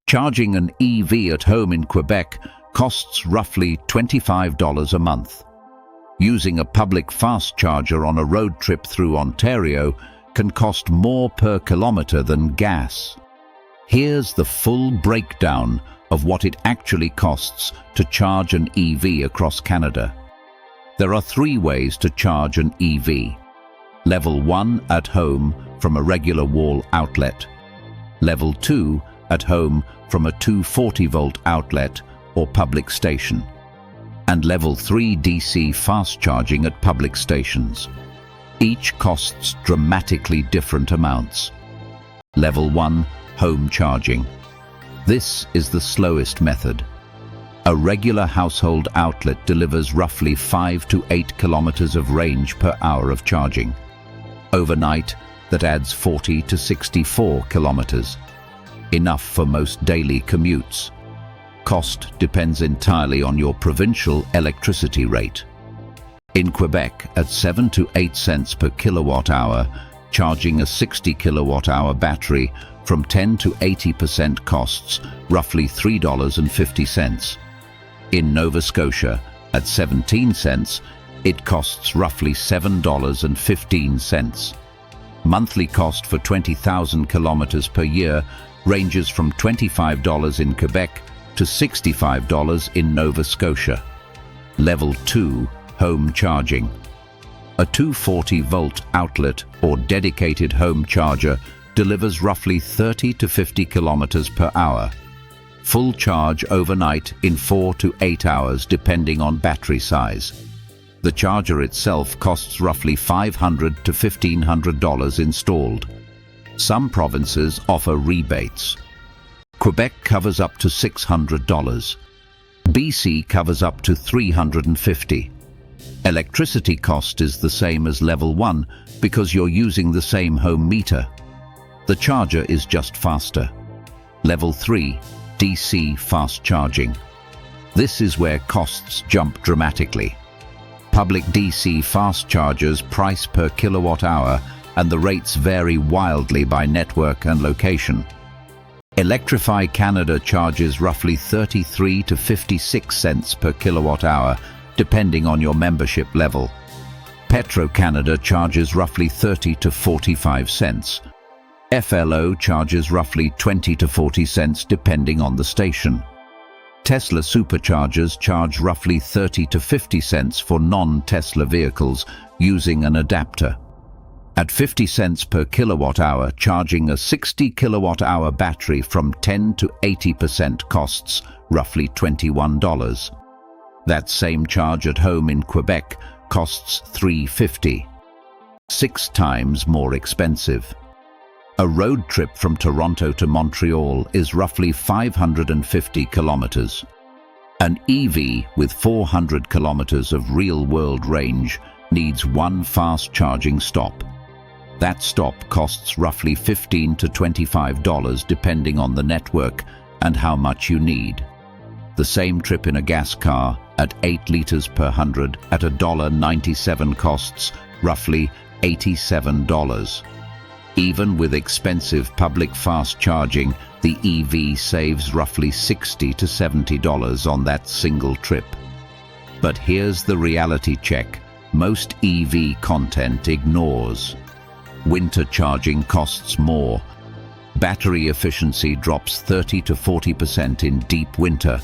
Charging an EV at home in Quebec costs roughly $25 a month. Using a public fast charger on a road trip through Ontario can cost more per kilometre than gas. Here's the full breakdown of what it actually costs to charge an EV across Canada. There are 3 ways to charge an EV. Level 1 at home from a regular wall outlet. Level 2 at home from a 240-volt outlet or public station. And Level 3 DC fast charging at public stations. Each costs dramatically different amounts. Level 1 home charging. This is the slowest method. A regular household outlet delivers roughly 5 to 8 kilometers of range per hour of charging. Overnight, that adds 40 to 64 kilometers. Enough for most daily commutes. Cost depends entirely on your provincial electricity rate. In Quebec, at 7 to 8 cents per kilowatt hour, charging a 60 kilowatt hour battery from 10 to 80% costs roughly $3.50. In Nova Scotia, at 17 cents, it costs roughly $7.15. Monthly cost for 20,000 kilometers per year ranges from $25 in Quebec to $65 in Nova Scotia. Level 2 home charging. A 240-volt outlet or dedicated home charger delivers roughly 30 to 50 kilometers per hour. Full charge overnight in 4 to 8 hours depending on battery size. The charger itself costs roughly $500 to $1,500 installed. Some provinces offer rebates. Quebec covers up to $600. BC covers up to $350. Electricity cost is the same as Level 1 because you're using the same home meter. The charger is just faster. Level 3, DC fast charging. This is where costs jump dramatically. Public DC fast chargers price per kilowatt hour and the rates vary wildly by network and location. Electrify Canada charges roughly 33 to 56 cents per kilowatt hour depending on your membership level. Petro-Canada charges roughly 30 to 45 cents. FLO charges roughly 20 to 40 cents depending on the station. Tesla superchargers charge roughly 30 to 50 cents for non-Tesla vehicles using an adapter. At 50 cents per kilowatt hour, charging a 60 kilowatt hour battery from 10 to 80% costs roughly $21. That same charge at home in Quebec costs $3.50, 6 times more expensive. A road trip from Toronto to Montreal is roughly 550 kilometers. An EV with 400 kilometers of real-world range needs one fast charging stop. That stop costs roughly $15 to $25 depending on the network and how much you need. The same trip in a gas car at 8 liters per 100 at $1.97 costs roughly $87. Even with expensive public fast charging, the EV saves roughly $60 to $70 on that single trip. But here's the reality check most EV content ignores. Winter charging costs more. Battery efficiency drops 30 to 40% in deep winter.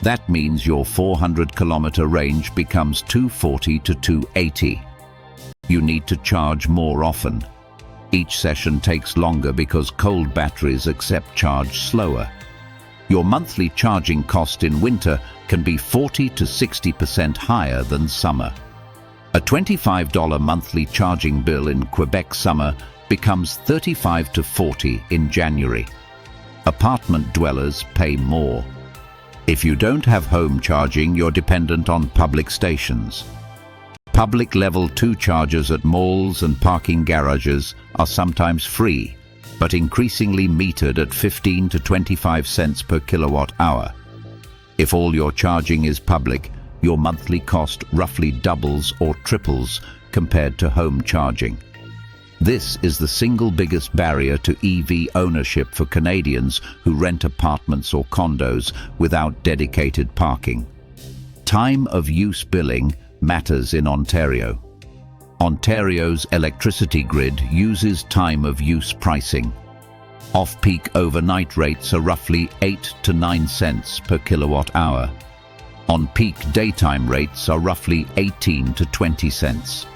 That means your 400-kilometer range becomes 240 to 280. You need to charge more often. Each session takes longer because cold batteries accept charge slower. Your monthly charging cost in winter can be 40 to 60% higher than summer. A $25 monthly charging bill in Quebec summer becomes $35 to $40 in January. Apartment dwellers pay more. If you don't have home charging, you're dependent on public stations. Public Level 2 chargers at malls and parking garages are sometimes free, but increasingly metered at 15 to 25 cents per kilowatt hour. If all your charging is public, your monthly cost roughly doubles or triples compared to home charging. This is the single biggest barrier to EV ownership for Canadians who rent apartments or condos without dedicated parking. Time of use billing matters in Ontario. Ontario's electricity grid uses time of use pricing. Off-peak overnight rates are roughly 8 to 9 cents per kilowatt hour. On-peak daytime rates are roughly 18 to 20 cents.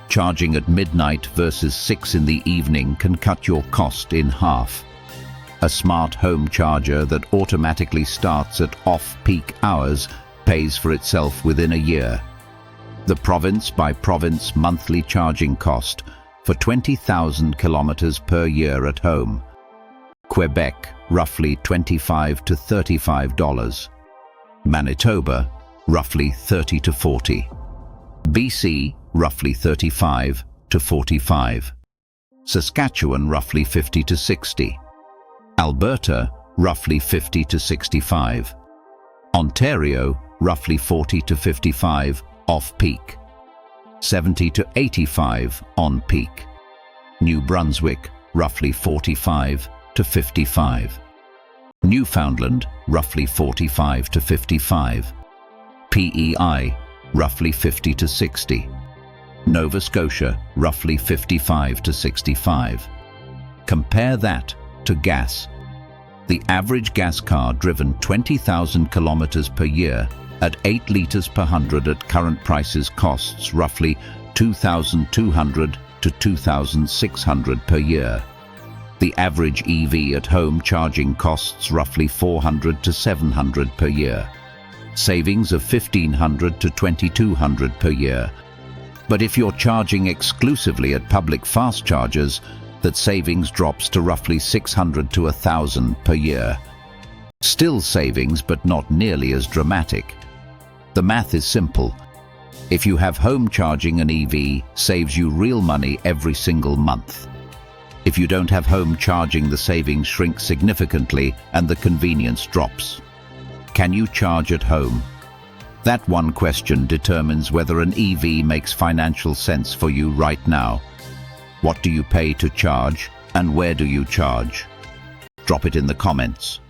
Charging at midnight versus 6 in the evening can cut your cost in half. A smart home charger that automatically starts at off-peak hours pays for itself within a year. The province-by-province monthly charging cost for 20,000 kilometers per year at home. Quebec, roughly $25 to $35. Manitoba, roughly 30 to 40. BC, roughly 35 to 45. Saskatchewan, roughly 50 to 60. Alberta, roughly 50 to 65. Ontario, roughly 40 to 55 off-peak. 70 to 85 on-peak. New Brunswick, roughly 45 to 55. Newfoundland, roughly 45 to 55. PEI, roughly 50 to 60. Nova Scotia, roughly 55 to 65. Compare that to gas. The average gas car driven 20,000 kilometers per year at 8 liters per 100 at current prices costs roughly $2,200 to $2,600 per year. The average EV at home charging costs roughly $400 to $700 per year. Savings of $1,500 to $2,200 per year. But if you're charging exclusively at public fast chargers, that savings drops to roughly $600 to $1,000 per year. Still savings, but not nearly as dramatic. The math is simple. If you have home charging, an EV saves you real money every single month. If you don't have home charging, the savings shrink significantly and the convenience drops. Can you charge at home? That one question determines whether an EV makes financial sense for you right now. What do you pay to charge, and where do you charge? Drop it in the comments.